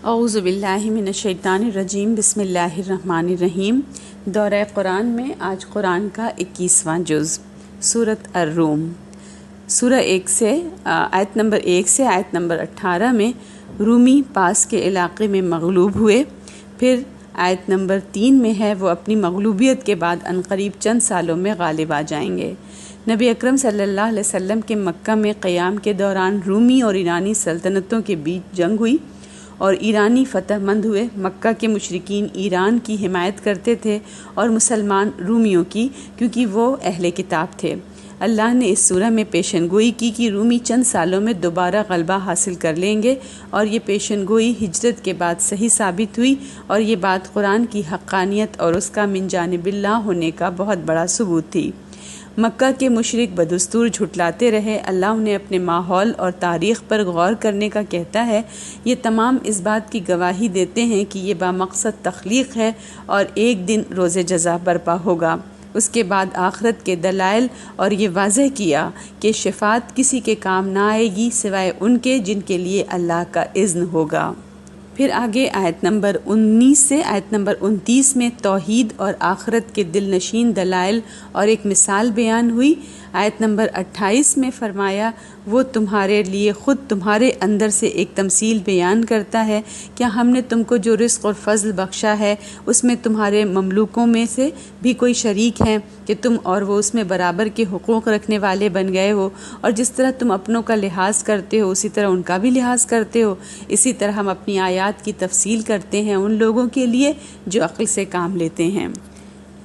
اعوذ باللہ من الشیطان الرجیم، بسم اللہ الرحمن الرحیم۔ دورہ قرآن میں آج قرآن کا 21واں جز، سورۃ الروم۔ سورہ آیت نمبر 1 سے آیت نمبر 18 میں رومی پاس کے علاقے میں مغلوب ہوئے، پھر آیت نمبر 3 میں ہے وہ اپنی مغلوبیت کے بعد عنقریب چند سالوں میں غالب آ جائیں گے۔ نبی اکرم صلی اللہ علیہ وسلم کے مکہ میں قیام کے دوران رومی اور ایرانی سلطنتوں کے بیچ جنگ ہوئی اور ایرانی فتح مند ہوئے۔ مکہ کے مشرکین ایران کی حمایت کرتے تھے اور مسلمان رومیوں کی، کیونکہ وہ اہل کتاب تھے۔ اللہ نے اس سورہ میں پیشن گوئی کی کہ رومی چند سالوں میں دوبارہ غلبہ حاصل کر لیں گے، اور یہ پیشن گوئی ہجرت کے بعد صحیح ثابت ہوئی، اور یہ بات قرآن کی حقانیت اور اس کا من جانب اللہ ہونے کا بہت بڑا ثبوت تھی۔ مکہ کے مشرک بدستور جھٹلاتے رہے۔ اللہ انہیں اپنے ماحول اور تاریخ پر غور کرنے کا کہتا ہے۔ یہ تمام اس بات کی گواہی دیتے ہیں کہ یہ بامقصد تخلیق ہے اور ایک دن روز جزا برپا ہوگا۔ اس کے بعد آخرت کے دلائل، اور یہ واضح کیا کہ شفاعت کسی کے کام نہ آئے گی سوائے ان کے جن کے لیے اللہ کا اذن ہوگا۔ پھر آگے آیت نمبر 19 سے آیت نمبر 29 میں توحید اور آخرت کے دل نشین دلائل اور ایک مثال بیان ہوئی۔ آیت نمبر 28 میں فرمایا، وہ تمہارے لیے خود تمہارے اندر سے ایک تمثیل بیان کرتا ہے، کیا ہم نے تم کو جو رزق اور فضل بخشا ہے اس میں تمہارے مملوکوں میں سے بھی کوئی شریک ہیں کہ تم اور وہ اس میں برابر کے حقوق رکھنے والے بن گئے ہو، اور جس طرح تم اپنوں کا لحاظ کرتے ہو اسی طرح ان کا بھی لحاظ کرتے ہو۔ اسی طرح ہم اپنی آیات کی تفصیل کرتے ہیں ان لوگوں کے لیے جو عقل سے کام لیتے ہیں۔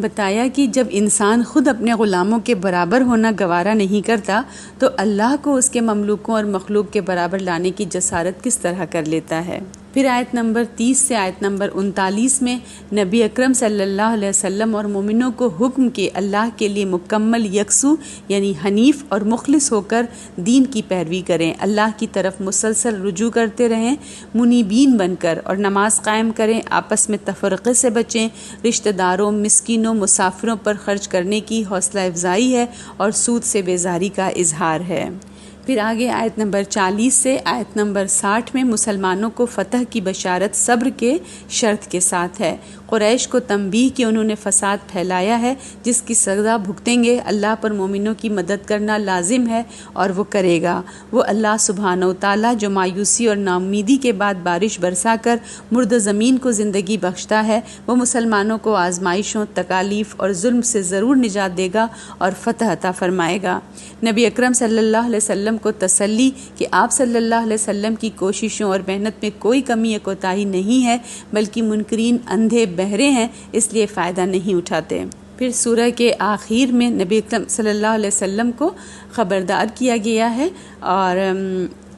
بتایا کہ جب انسان خود اپنے غلاموں کے برابر ہونا گوارا نہیں کرتا تو اللہ کو اس کے مملوکوں اور مخلوق کے برابر لانے کی جسارت کس طرح کر لیتا ہے۔ پھر آیت نمبر 30 سے آیت نمبر 39 میں نبی اکرم صلی اللہ علیہ وسلم اور مومنوں کو حکم کہ اللہ کے لیے مکمل یکسو یعنی حنیف اور مخلص ہو کر دین کی پیروی کریں، اللہ کی طرف مسلسل رجوع کرتے رہیں، منیبین بن کر، اور نماز قائم کریں، آپس میں تفرقے سے بچیں، رشتہ داروں، مسکینوں، مسافروں پر خرچ کرنے کی حوصلہ افزائی ہے اور سود سے بیزاری کا اظہار ہے۔ پھر آگے آیت نمبر 40 سے آیت نمبر 60 میں مسلمانوں کو فتح کی بشارت صبر کے شرط کے ساتھ ہے۔ قریش کو تنبیہ کہ انہوں نے فساد پھیلایا ہے جس کی سزا بھگتیں گے۔ اللہ پر مومنوں کی مدد کرنا لازم ہے اور وہ کرے گا۔ وہ اللہ سبحانہ و تعالیٰ جو مایوسی اور ناامیدی کے بعد بارش برسا کر مردہ زمین کو زندگی بخشتا ہے، وہ مسلمانوں کو آزمائشوں، تکالیف اور ظلم سے ضرور نجات دے گا اور فتح عطا فرمائے گا۔ نبی اکرم صلی اللہ علیہ وسلم کو تسلی کہ آپ صلی اللہ علیہ وسلم کی کوششوں اور محنت میں کوئی کمی یا کوتاہی نہیں ہے، بلکہ منکرین اندھے بہرے ہیں، اس لیے فائدہ نہیں اٹھاتے۔ پھر سورہ کے آخر میں نبی اکرم صلی اللہ علیہ وسلم کو خبردار کیا گیا ہے اور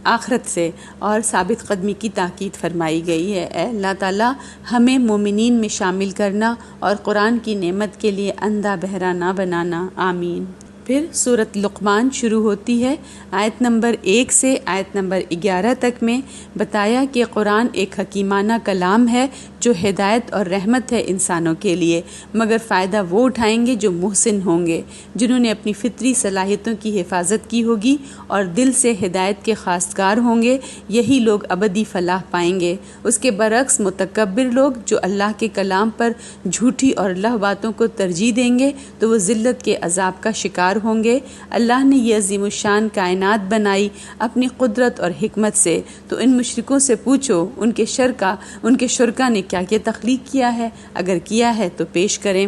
آخرت سے اور ثابت قدمی کی تاکید فرمائی گئی ہے۔ اے اللہ تعالیٰ ہمیں مومنین میں شامل کرنا اور قرآن کی نعمت کے لیے اندھا بہرا نہ بنانا، آمین۔ پھر سورۃ لقمان شروع ہوتی ہے۔ آیت نمبر 1 سے آیت نمبر 11 تک میں بتایا کہ قرآن ایک حکیمانہ کلام ہے جو ہدایت اور رحمت ہے انسانوں کے لیے، مگر فائدہ وہ اٹھائیں گے جو محسن ہوں گے، جنہوں نے اپنی فطری صلاحیتوں کی حفاظت کی ہوگی اور دل سے ہدایت کے خواستگار ہوں گے، یہی لوگ ابدی فلاح پائیں گے۔ اس کے برعکس متکبر لوگ جو اللہ کے کلام پر جھوٹی اور لہ باتوں کو ترجیح دیں گے تو وہ ذلت کے عذاب کا شکار ہوں گے۔ اللہ نے یہ عظیم الشان کائنات بنائی اپنی قدرت اور حکمت سے، تو ان مشرکوں سے پوچھو ان کے شرکا نے کیا کیا تخلیق کیا ہے، اگر کیا ہے تو پیش کریں۔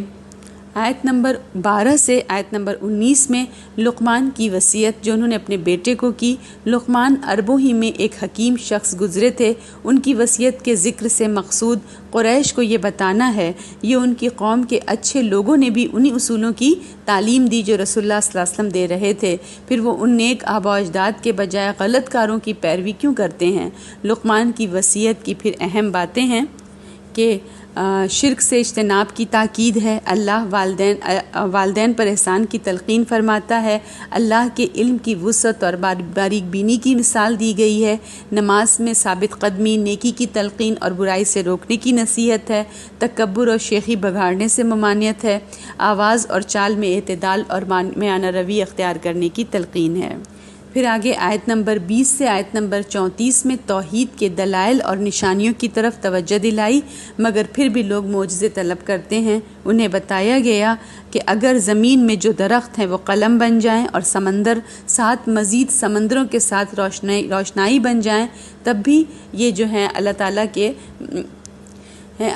آیت نمبر 12 سے آیت نمبر 19 میں لقمان کی وصیت جو انہوں نے اپنے بیٹے کو کی۔ لقمان عربوں ہی میں ایک حکیم شخص گزرے تھے۔ ان کی وصیت کے ذکر سے مقصود قریش کو یہ بتانا ہے، یہ ان کی قوم کے اچھے لوگوں نے بھی انہی اصولوں کی تعلیم دی جو رسول اللہ صلی اللہ علیہ وسلم دے رہے تھے، پھر وہ ان نیک آباء و اجداد کے بجائے غلط کاروں کی پیروی کیوں کرتے ہیں۔ لقمان کی وصیت کی پھر اہم باتیں ہیں کہ شرک سے اجتناب کی تاکید ہے، اللہ والدین پر احسان کی تلقین فرماتا ہے، اللہ کے علم کی وسعت اور باریک بینی کی مثال دی گئی ہے، نماز میں ثابت قدمی، نیکی کی تلقین اور برائی سے روکنے کی نصیحت ہے، تکبر اور شیخی بگاڑنے سے ممانعت ہے، آواز اور چال میں اعتدال اور میانہ روی اختیار کرنے کی تلقین ہے۔ پھر آگے آیت نمبر 20 سے آیت نمبر 34 میں توحید کے دلائل اور نشانیوں کی طرف توجہ دلائی، مگر پھر بھی لوگ معجزے طلب کرتے ہیں۔ انہیں بتایا گیا کہ اگر زمین میں جو درخت ہیں وہ قلم بن جائیں اور سمندر 7 مزید سمندروں کے ساتھ روشنائی بن جائیں، تب بھی یہ جو ہیں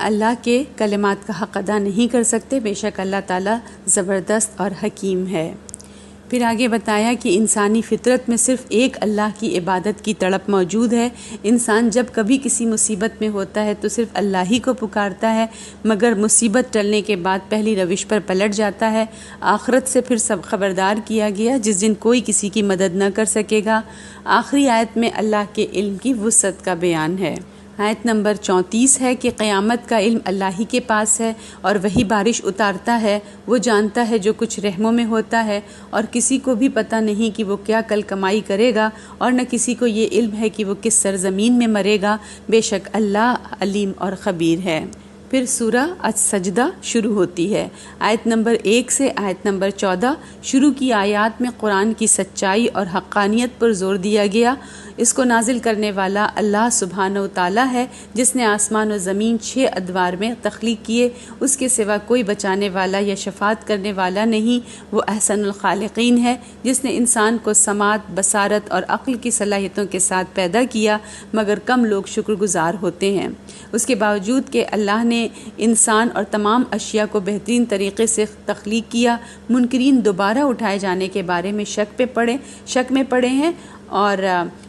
اللہ کے کلمات کا حق ادا نہیں کر سکتے۔ بے شک اللہ تعالیٰ زبردست اور حکیم ہے۔ پھر آگے بتایا کہ انسانی فطرت میں صرف ایک اللہ کی عبادت کی تڑپ موجود ہے۔ انسان جب کبھی کسی مصیبت میں ہوتا ہے تو صرف اللہ ہی کو پکارتا ہے، مگر مصیبت ٹلنے کے بعد پہلی روش پر پلٹ جاتا ہے۔ آخرت سے پھر سب خبردار کیا گیا جس دن کوئی کسی کی مدد نہ کر سکے گا۔ آخری آیت میں اللہ کے علم کی وسعت کا بیان ہے۔ آیت نمبر 34 ہے کہ قیامت کا علم اللہ ہی کے پاس ہے اور وہی بارش اتارتا ہے، وہ جانتا ہے جو کچھ رحموں میں ہوتا ہے، اور کسی کو بھی پتہ نہیں کہ وہ کیا کل کمائی کرے گا، اور نہ کسی کو یہ علم ہے کہ وہ کس سرزمین میں مرے گا۔ بے شک اللہ علیم اور خبیر ہے۔ پھر سورہ السجدہ شروع ہوتی ہے۔ آیت نمبر 1 سے آیت نمبر 14 شروع کی آیات میں قرآن کی سچائی اور حقانیت پر زور دیا گیا۔ اس کو نازل کرنے والا اللہ سبحانہ و تعالیٰ ہے جس نے آسمان و زمین 6 ادوار میں تخلیق کیے، اس کے سوا کوئی بچانے والا یا شفاعت کرنے والا نہیں۔ وہ احسن الخالقین ہے جس نے انسان کو سماعت، بصارت اور عقل کی صلاحیتوں کے ساتھ پیدا کیا، مگر کم لوگ شکر گزار ہوتے ہیں۔ اس کے باوجود کہ اللہ نے انسان اور تمام اشیاء کو بہترین طریقے سے تخلیق کیا، منکرین دوبارہ اٹھائے جانے کے بارے میں شک میں پڑے ہیں، اور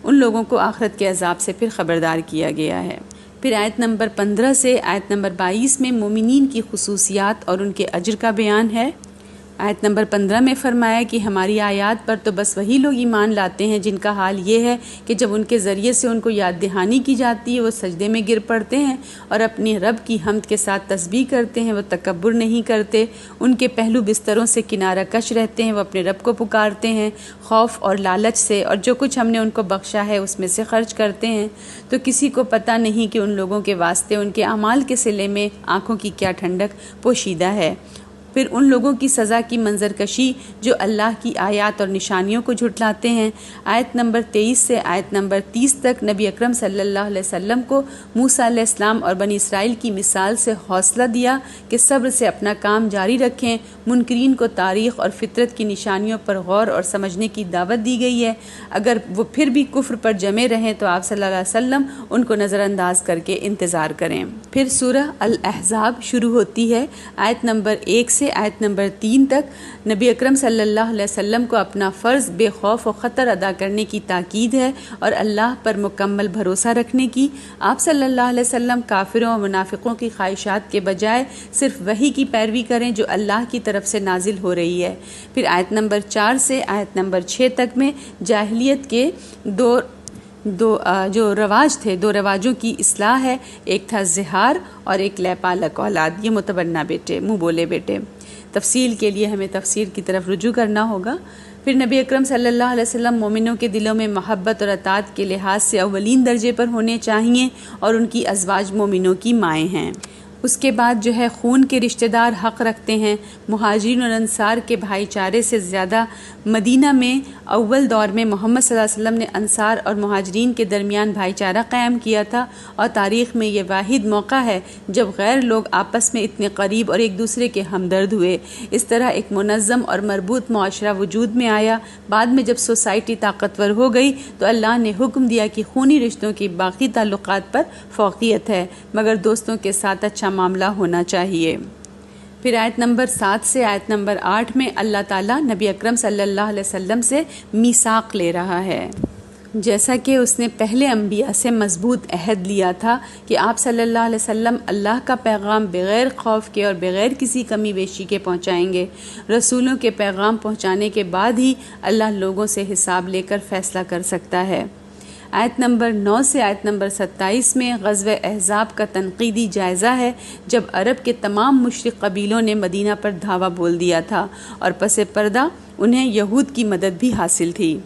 ان لوگوں کو آخرت کے عذاب سے پھر خبردار کیا گیا ہے۔ پھر آیت نمبر 15 سے آیت نمبر 22 میں مومنین کی خصوصیات اور ان کے اجر کا بیان ہے۔ آیت نمبر 15 میں فرمایا کہ ہماری آیات پر تو بس وہی لوگ ایمان لاتے ہیں جن کا حال یہ ہے کہ جب ان کے ذریعے سے ان کو یاد دہانی کی جاتی ہے وہ سجدے میں گر پڑتے ہیں اور اپنی رب کی حمد کے ساتھ تسبیح کرتے ہیں، وہ تکبر نہیں کرتے، ان کے پہلو بستروں سے کنارہ کش رہتے ہیں، وہ اپنے رب کو پکارتے ہیں خوف اور لالچ سے، اور جو کچھ ہم نے ان کو بخشا ہے اس میں سے خرچ کرتے ہیں۔ تو کسی کو پتہ نہیں کہ ان لوگوں کے واسطے ان کے اعمال کے صلے میں آنکھوں کی کیا ٹھنڈک پوشیدہ ہے۔ پھر ان لوگوں کی سزا کی منظر کشی جو اللہ کی آیات اور نشانیوں کو جھٹلاتے ہیں۔ آیت نمبر 23 سے آیت نمبر 30 تک نبی اکرم صلی اللہ علیہ وسلم کو موسیٰ علیہ السلام اور بنی اسرائیل کی مثال سے حوصلہ دیا کہ صبر سے اپنا کام جاری رکھیں۔ منکرین کو تاریخ اور فطرت کی نشانیوں پر غور اور سمجھنے کی دعوت دی گئی ہے۔ اگر وہ پھر بھی کفر پر جمے رہیں تو آپ صلی اللہ علیہ وسلم ان کو نظر انداز کر کے انتظار کریں۔ پھر سورہ الاحزاب شروع ہوتی ہے۔ آیت نمبر 1 سے آیت نمبر 3 تک نبی اکرم صلی اللہ علیہ وسلم کو اپنا فرض بے خوف و خطر ادا کرنے کی تاکید ہے اور اللہ پر مکمل بھروسہ رکھنے کی۔ آپ صلی اللہ علیہ وسلم کافروں اور منافقوں کی خواہشات کے بجائے صرف وحی کی پیروی کریں جو اللہ کی طرف سے نازل ہو رہی ہے۔ پھر آیت نمبر 4 سے آیت نمبر 6 تک میں جاہلیت کے جو رواج تھے، 2 رواجوں کی اصلاح ہے۔ ایک تھا زہار اور ایک لے پالک اولاد، یہ متبنہ بیٹے، منہ بولے بیٹے۔ تفصیل کے لیے ہمیں تفسیر کی طرف رجوع کرنا ہوگا۔ پھر نبی اکرم صلی اللہ علیہ وسلم مومنوں کے دلوں میں محبت اور اطاعت کے لحاظ سے اولین درجے پر ہونے چاہیے، اور ان کی ازواج مومنوں کی مائیں ہیں۔ اس کے بعد جو ہے خون کے رشتہ دار حق رکھتے ہیں۔ مہاجرین اور انصار کے بھائی چارے سے زیادہ مدینہ میں اول دور میں محمد صلی اللہ علیہ وسلم نے انصار اور مہاجرین کے درمیان بھائی چارہ قائم کیا تھا، اور تاریخ میں یہ واحد موقع ہے جب غیر لوگ آپس میں اتنے قریب اور ایک دوسرے کے ہمدرد ہوئے۔ اس طرح ایک منظم اور مربوط معاشرہ وجود میں آیا۔ بعد میں جب سوسائٹی طاقتور ہو گئی تو اللہ نے حکم دیا کہ خونی رشتوں کی باقی تعلقات پر فوقیت ہے، مگر دوستوں کے ساتھ اچھا معاملہ ہونا چاہیے۔ پھر آیت نمبر 7 سے آیت نمبر 8 میں اللہ تعالیٰ نبی اکرم صلی اللہ علیہ وسلم سے میثاق لے رہا ہے، جیسا کہ اس نے پہلے انبیاء سے مضبوط عہد لیا تھا کہ آپ صلی اللہ علیہ وسلم اللہ کا پیغام بغیر خوف کے اور بغیر کسی کمی بیشی کے پہنچائیں گے۔ رسولوں کے پیغام پہنچانے کے بعد ہی اللہ لوگوں سے حساب لے کر فیصلہ کر سکتا ہے۔ آیت نمبر 9 سے آیت نمبر 27 میں غزوہ احزاب کا تنقیدی جائزہ ہے، جب عرب کے تمام مشرک قبیلوں نے مدینہ پر دھاوا بول دیا تھا اور پس پردہ انہیں یہود کی مدد بھی حاصل تھی۔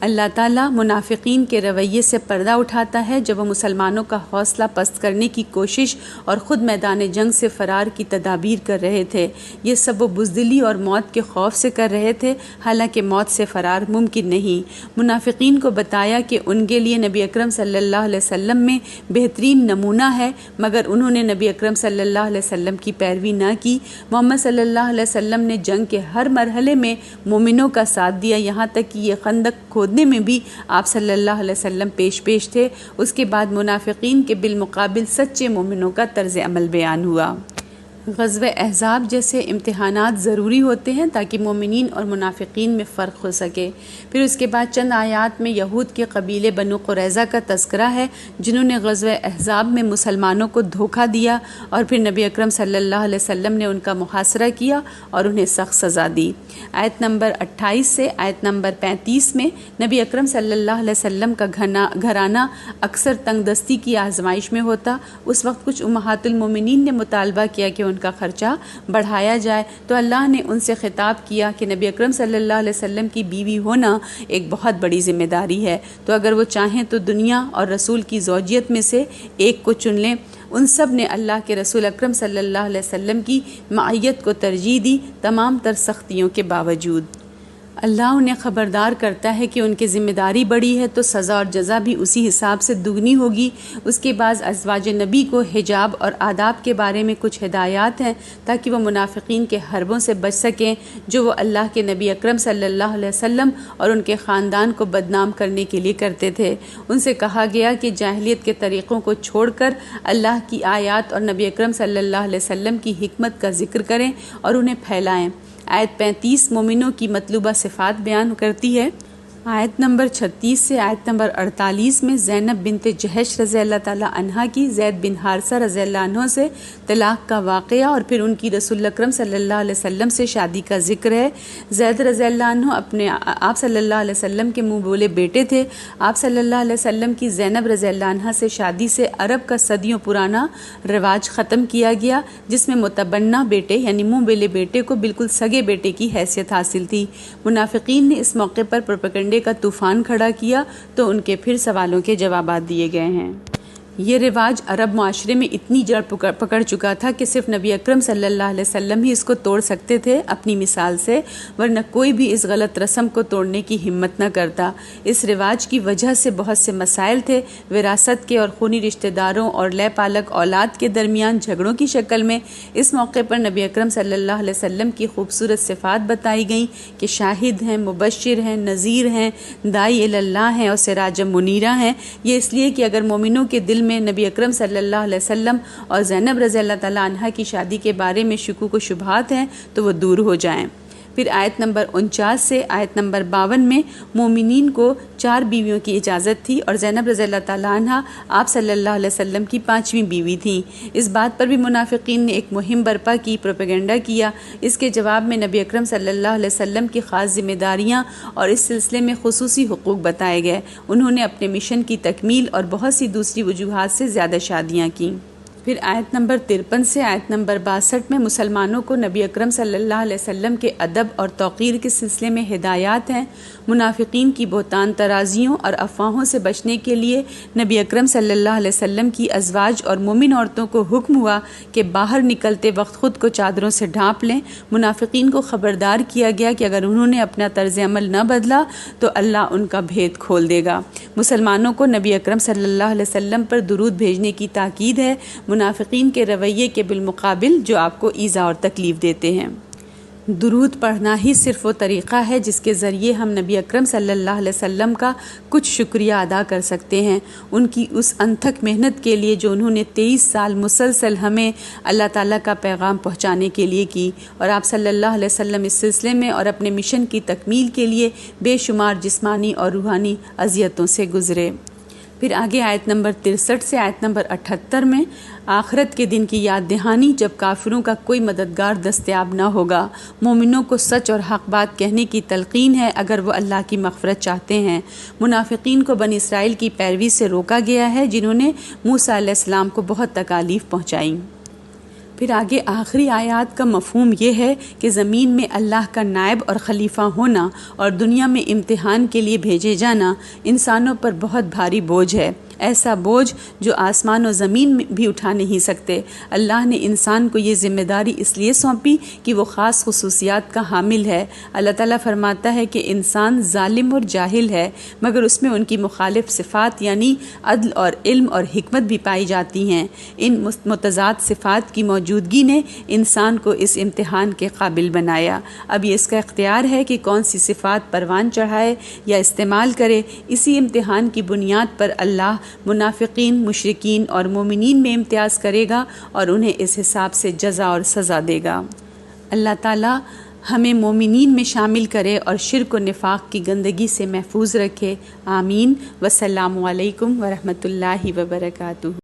اللہ تعالیٰ منافقین کے رویے سے پردہ اٹھاتا ہے جب وہ مسلمانوں کا حوصلہ پست کرنے کی کوشش اور خود میدان جنگ سے فرار کی تدابیر کر رہے تھے۔ یہ سب وہ بزدلی اور موت کے خوف سے کر رہے تھے، حالانکہ موت سے فرار ممکن نہیں۔ منافقین کو بتایا کہ ان کے لیے نبی اکرم صلی اللہ علیہ وسلم میں بہترین نمونہ ہے، مگر انہوں نے نبی اکرم صلی اللہ علیہ وسلم کی پیروی نہ کی۔ محمد صلی اللہ علیہ وسلم نے جنگ کے ہر مرحلے میں مومنوں کا ساتھ دیا، یہاں تک کہ یہ خندق کھودنے میں بھی آپ صلی اللہ علیہ وسلم پیش تھے۔ اس کے بعد منافقین کے بالمقابل سچے مومنوں کا طرز عمل بیان ہوا۔ غزوہ احزاب جیسے امتحانات ضروری ہوتے ہیں تاکہ مومنین اور منافقین میں فرق ہو سکے۔ پھر اس کے بعد چند آیات میں یہود کے قبیلے بنو قریظہ کا تذکرہ ہے، جنہوں نے غزوہ احزاب میں مسلمانوں کو دھوکہ دیا اور پھر نبی اکرم صلی اللہ علیہ وسلم نے ان کا محاصرہ کیا اور انہیں سخت سزا دی۔ آیت نمبر 28 سے آیت نمبر 35 میں نبی اکرم صلی اللہ علیہ وسلم کا گھرانہ اکثر تنگ دستی کی آزمائش میں ہوتا۔ اس وقت کچھ امہات المومنین نے مطالبہ کیا کہ ان کا خرچہ بڑھایا جائے، تو اللہ نے ان سے خطاب کیا کہ نبی اکرم صلی اللہ علیہ وسلم کی بیوی ہونا ایک بہت بڑی ذمہ داری ہے، تو اگر وہ چاہیں تو دنیا اور رسول کی زوجیت میں سے ایک کو چن لیں۔ ان سب نے اللہ کے رسول اکرم صلی اللہ علیہ وسلم کی معیت کو ترجیح دی، تمام تر سختیوں کے باوجود۔ اللہ انہیں خبردار کرتا ہے کہ ان کی ذمہ داری بڑی ہے تو سزا اور جزا بھی اسی حساب سے دگنی ہوگی۔ اس کے بعد ازواج نبی کو حجاب اور آداب کے بارے میں کچھ ہدایات ہیں تاکہ وہ منافقین کے حربوں سے بچ سکیں جو وہ اللہ کے نبی اکرم صلی اللہ علیہ وسلم اور ان کے خاندان کو بدنام کرنے کے لیے کرتے تھے۔ ان سے کہا گیا کہ جاہلیت کے طریقوں کو چھوڑ کر اللہ کی آیات اور نبی اکرم صلی اللہ علیہ وسلم کی حکمت کا ذکر کریں اور انہیں پھیلائیں۔ آیت 35 مومنوں کی مطلوبہ صفات بیان کرتی ہے۔ آیت نمبر 36 سے آیت نمبر 48 میں زینب بنت جہش رضی اللہ تعالیٰ عنہا کی زید بن حارثہ رضی اللہ عنہ سے طلاق کا واقعہ اور پھر ان کی رسول اکرم صلی اللہ علیہ وسلم سے شادی کا ذکر ہے۔ زید رضی اللہ عنہ آپ صلی اللہ علیہ وسلم کے منہ بولے بیٹے تھے۔ آپ صلی اللہ علیہ وسلم کی زینب رضی اللہ عنہ سے شادی سے عرب کا صدیوں پرانا رواج ختم کیا گیا، جس میں متبنہ بیٹے یعنی منہ بولے بیٹے کو بالکل سگے بیٹے کی حیثیت حاصل تھی۔ منافقین نے اس موقع پر پروپیگنڈے کا طوفان کھڑا کیا تو ان کے پھر سوالوں کے جوابات دیے گئے ہیں۔ یہ رواج عرب معاشرے میں اتنی جڑ پکڑ چکا تھا کہ صرف نبی اکرم صلی اللہ علیہ وسلم ہی اس کو توڑ سکتے تھے اپنی مثال سے، ورنہ کوئی بھی اس غلط رسم کو توڑنے کی ہمت نہ کرتا۔ اس رواج کی وجہ سے بہت سے مسائل تھے، وراثت کے اور خونی رشتہ داروں اور لے پالک اولاد کے درمیان جھگڑوں کی شکل میں۔ اس موقع پر نبی اکرم صلی اللہ علیہ وسلم کی خوبصورت صفات بتائی گئیں کہ شاہد ہیں، مبشر ہیں، نذیر ہیں، داعی اللہ ہیں اور سراج منیرہ ہیں۔ یہ اس لیے کہ اگر مومنوں کے دل میں نبی اکرم صلی اللہ علیہ وسلم اور زینب رضی اللہ تعالیٰ عنہ کی شادی کے بارے میں شکوک و شبہات ہیں تو وہ دور ہو جائیں۔ پھر آیت نمبر 49 سے آیت نمبر 52 میں مومنین کو 4 بیویوں کی اجازت تھی اور زینب رضی اللہ تعالیٰ عنہ آپ صلی اللہ علیہ وسلم کی 5ویں بیوی تھیں۔ اس بات پر بھی منافقین نے ایک مہم برپا کی، پروپیگنڈا کیا۔ اس کے جواب میں نبی اکرم صلی اللہ علیہ وسلم کی خاص ذمہ داریاں اور اس سلسلے میں خصوصی حقوق بتائے گئے۔ انہوں نے اپنے مشن کی تکمیل اور بہت سی دوسری وجوہات سے زیادہ شادیاں کیں۔ پھر آیت نمبر 53 سے آیت نمبر 62 میں مسلمانوں کو نبی اکرم صلی اللہ علیہ وسلم کے ادب اور توقیر کے سلسلے میں ہدایات ہیں۔ منافقین کی بہتان ترازیوں اور افواہوں سے بچنے کے لیے نبی اکرم صلی اللہ علیہ وسلم کی ازواج اور مومن عورتوں کو حکم ہوا کہ باہر نکلتے وقت خود کو چادروں سے ڈھانپ لیں۔ منافقین کو خبردار کیا گیا کہ اگر انہوں نے اپنا طرز عمل نہ بدلا تو اللہ ان کا بھید کھول دے گا۔ مسلمانوں کو نبی اکرم صلی اللہ علیہ وسلم پر درود بھیجنے کی تاکید ہے، منافقین کے رویے کے بالمقابل جو آپ کو ایذا اور تکلیف دیتے ہیں۔ درود پڑھنا ہی صرف وہ طریقہ ہے جس کے ذریعے ہم نبی اکرم صلی اللہ علیہ وسلم کا کچھ شکریہ ادا کر سکتے ہیں، ان کی اس انتھک محنت کے لیے جو انہوں نے 23 سال مسلسل ہمیں اللہ تعالیٰ کا پیغام پہنچانے کے لیے کی، اور آپ صلی اللہ علیہ وسلم اس سلسلے میں اور اپنے مشن کی تکمیل کے لیے بے شمار جسمانی اور روحانی اذیتوں سے گزرے۔ پھر آگے آیت نمبر 63 سے آیت نمبر 78 میں آخرت کے دن کی یاد دہانی جب کافروں کا کوئی مددگار دستیاب نہ ہوگا۔ مومنوں کو سچ اور حق بات کہنے کی تلقین ہے اگر وہ اللہ کی مغفرت چاہتے ہیں۔ منافقین کو بنی اسرائیل کی پیروی سے روکا گیا ہے جنہوں نے موسیٰ علیہ السلام کو بہت تکالیف پہنچائیں۔ پھر آگے آخری آیات کا مفہوم یہ ہے کہ زمین میں اللہ کا نائب اور خلیفہ ہونا اور دنیا میں امتحان کے لیے بھیجے جانا انسانوں پر بہت بھاری بوجھ ہے، ایسا بوجھ جو آسمان و زمین میں بھی اٹھا نہیں سکتے۔ اللہ نے انسان کو یہ ذمہ داری اس لیے سونپی کہ وہ خاص خصوصیات کا حامل ہے۔ اللہ تعالیٰ فرماتا ہے کہ انسان ظالم اور جاہل ہے، مگر اس میں ان کی مخالف صفات یعنی عدل اور علم اور حکمت بھی پائی جاتی ہیں۔ ان متضاد صفات کی موجودگی نے انسان کو اس امتحان کے قابل بنایا۔ اب یہ اس کا اختیار ہے کہ کون سی صفات پروان چڑھائے یا استعمال کرے۔ اسی امتحان کی بنیاد پر اللہ منافقین، مشرکین اور مومنین میں امتیاز کرے گا اور انہیں اس حساب سے جزا اور سزا دے گا۔ اللہ تعالیٰ ہمیں مومنین میں شامل کرے اور شرک و نفاق کی گندگی سے محفوظ رکھے۔ آمین۔ والسلام علیکم ورحمۃ اللہ وبرکاتہ۔